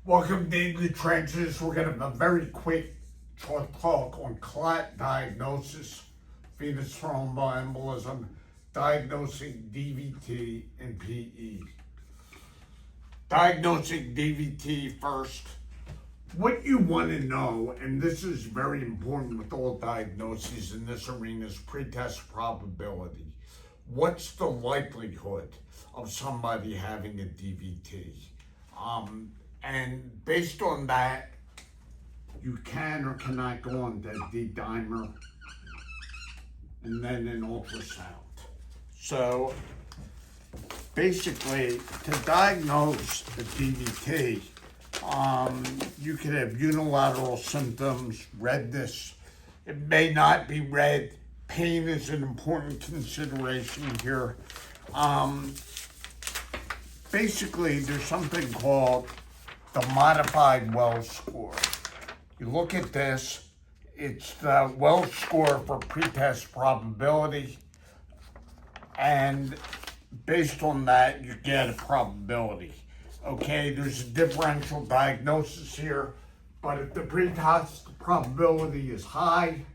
Welcome to the trenches. We're going to have a very quick short talk on clot diagnosis, venous thromboembolism, diagnosing DVT and PE. Diagnosing DVT first. What you want to know, and this is very important with all diagnoses in this arena, is pretest probability. What's the likelihood of somebody having a DVT? And based on that, you can or cannot go on the D-dimer and then an ultrasound. So basically, to diagnose a DVT, you could have unilateral symptoms, redness. It may not be red. Pain is an important consideration here. Basically, there's something called the modified Wells score. You look at this, it's the Wells score for pretest probability, and based on that, you get a probability. Okay, there's a differential diagnosis here, but if the pretest probability is high,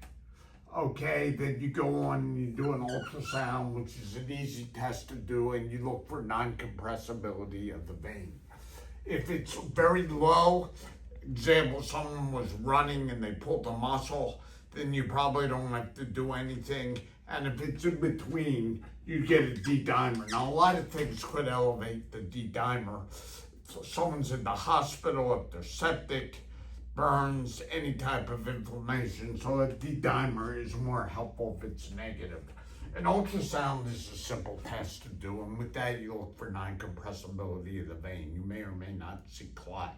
okay, then you go on and you do an ultrasound, which is an easy test to do, and you look for non-compressibility of the vein. If it's very low, example, someone was running and they pulled a muscle, then you probably don't have to do anything. And if it's in between, you get a D-dimer. Now, a lot of things could elevate the D-dimer. So someone's in the hospital, if they're septic, burns, any type of inflammation. So a D-dimer is more helpful if it's negative. An ultrasound is a simple test to do, and with that you look for non-compressibility of the vein. You may or may not see clot.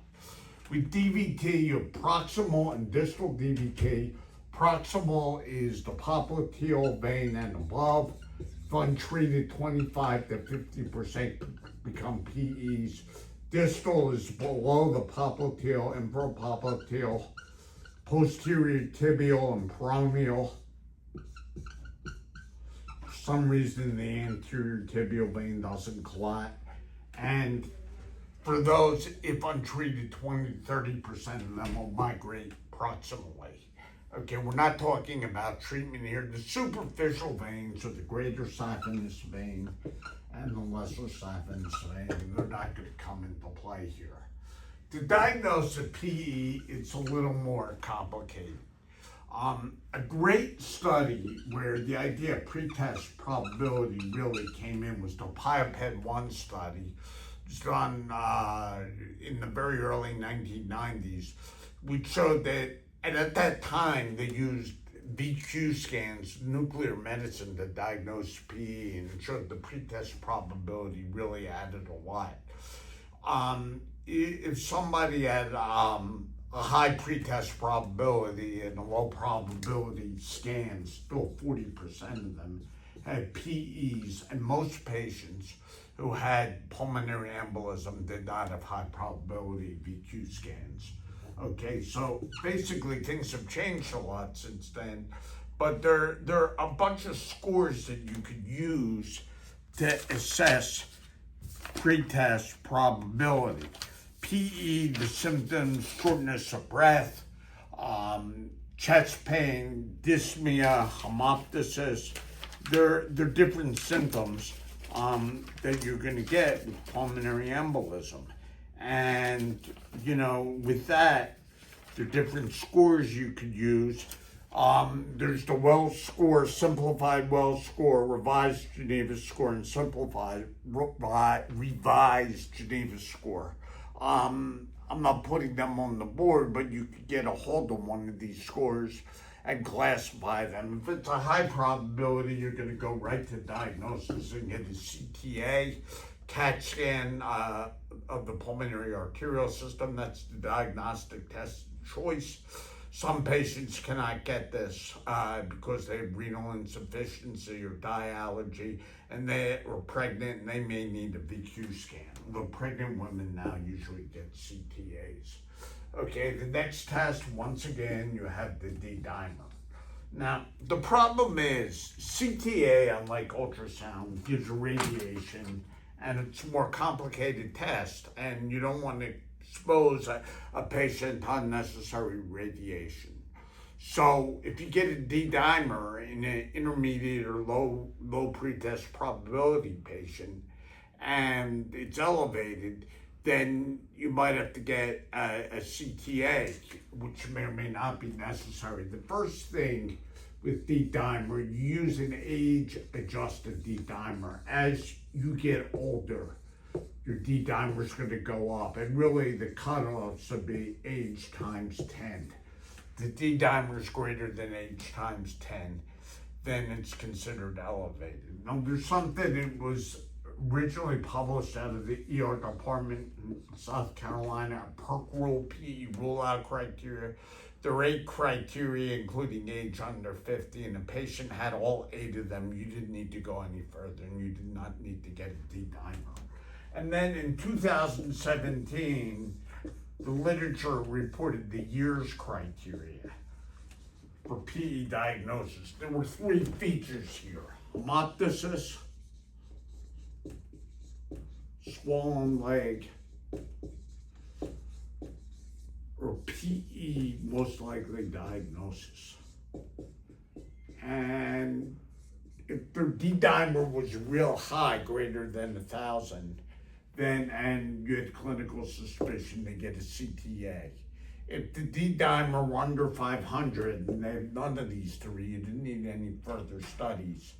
With DVT, you have proximal and distal DVT. Proximal is the popliteal vein and above. If untreated, 25 to 50% become PEs. Distal is below the popliteal, infrapopliteal, posterior tibial and peroneal. For some reason, the anterior tibial vein doesn't clot. And for those, if untreated, 20 to 30% of them will migrate proximally. Okay, we're not talking about treatment here. The superficial veins are the greater saphenous vein and the lesser saphenous vein. They're not going to come into play here. To diagnose a PE, it's a little more complicated. A great study where the idea of pretest probability really came in was the PIOPED 1 study. It was done in the very early 1990s, which showed that, and at that time they used VQ scans, nuclear medicine, to diagnose PE, and it showed the pretest probability really added a lot. If somebody had a high pretest probability and a low probability scans, still 40% of them had PEs, and most patients who had pulmonary embolism did not have high probability VQ scans. Okay, so basically things have changed a lot since then, but there are a bunch of scores that you could use to assess pretest probability. PE, the symptoms, shortness of breath, chest pain, dyspnea, hemoptysis. They're different symptoms that you're going to get with pulmonary embolism. And, you know, with that, there are different scores you could use. There's the Wells score, simplified Wells score, revised Geneva score, and simplified revised Geneva score. I'm not putting them on the board, but you could get a hold of one of these scores and classify them. If it's a high probability, you're going to go right to diagnosis and get a CTA, CAT scan of the pulmonary arterial system. That's the diagnostic test choice. Some patients cannot get this because they have renal insufficiency or dye allergy, and they are pregnant, and they may need a VQ scan. The pregnant women now usually get CTAs. Okay, the next test, once again, you have the D-dimer. Now, the problem is CTA, unlike ultrasound, gives a radiation, and it's a more complicated test, and you don't want to expose a patient to unnecessary radiation. So if you get a D-dimer in an intermediate or low pretest probability patient and it's elevated, then you might have to get a CTA, which may or may not be necessary. The first thing with D-dimer, you use an age-adjusted D-dimer. As you get older, your D-dimer is going to go up, and really the cutoffs would be age times 10. The D-dimer is greater than age times 10, then it's considered elevated. Now, there's something that was originally published out of the ER department in South Carolina, a PERC rule, PE rule-out criteria. There are 8 criteria, including age under 50, and the patient had all 8 of them. You didn't need to go any further, and you did not need to get a D-dimer. And then in 2017, the literature reported the years criteria for PE diagnosis. There were 3 features here: hemoptysis, swollen leg, or PE most likely diagnosis. And if their D-dimer was real high, greater than 1,000, then, and you had clinical suspicion, they get a CTA. If the D-dimer were under 500 and they had none of these 3, you didn't need any further studies.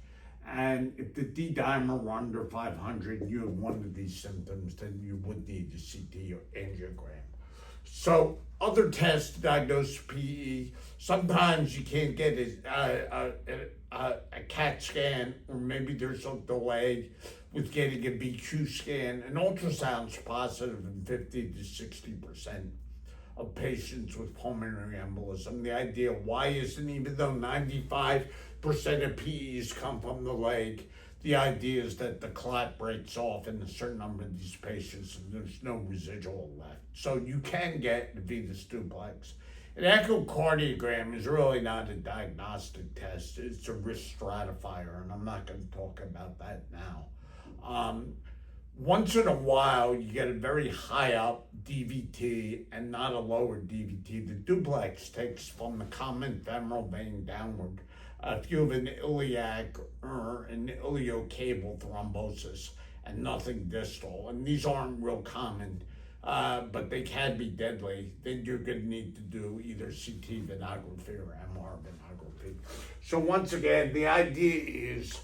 And if the D-dimer were under 500 and you had one of these symptoms, then you would need a CT or angiogram. So other tests to diagnose PE, sometimes you can't get a CAT scan, or maybe there's a delay with getting a BQ scan. An ultrasound's positive in 50 to 60% of patients with pulmonary embolism. The idea why isn't, even though 95% of PEs come from the leg, the idea is that the clot breaks off in a certain number of these patients and there's no residual left. So you can get the venous duplex. An echocardiogram is really not a diagnostic test. It's a risk stratifier, and I'm not going to talk about that now. Once in a while, you get a very high up DVT and not a lower DVT. The duplex takes from the common femoral vein downward. If you have an iliac or an iliocable thrombosis and nothing distal, and these aren't real common, but they can be deadly, then you're going to need to do either CT venography or MR venography. So once again, the idea is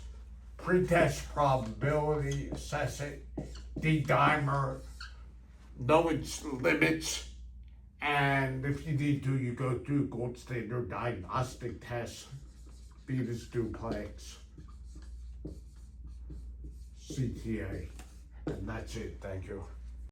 pretest probability, assess it, D-dimer, know its limits, and if you need to, you go through gold standard diagnostic tests, venous duplex, CTA, and that's it. Thank you.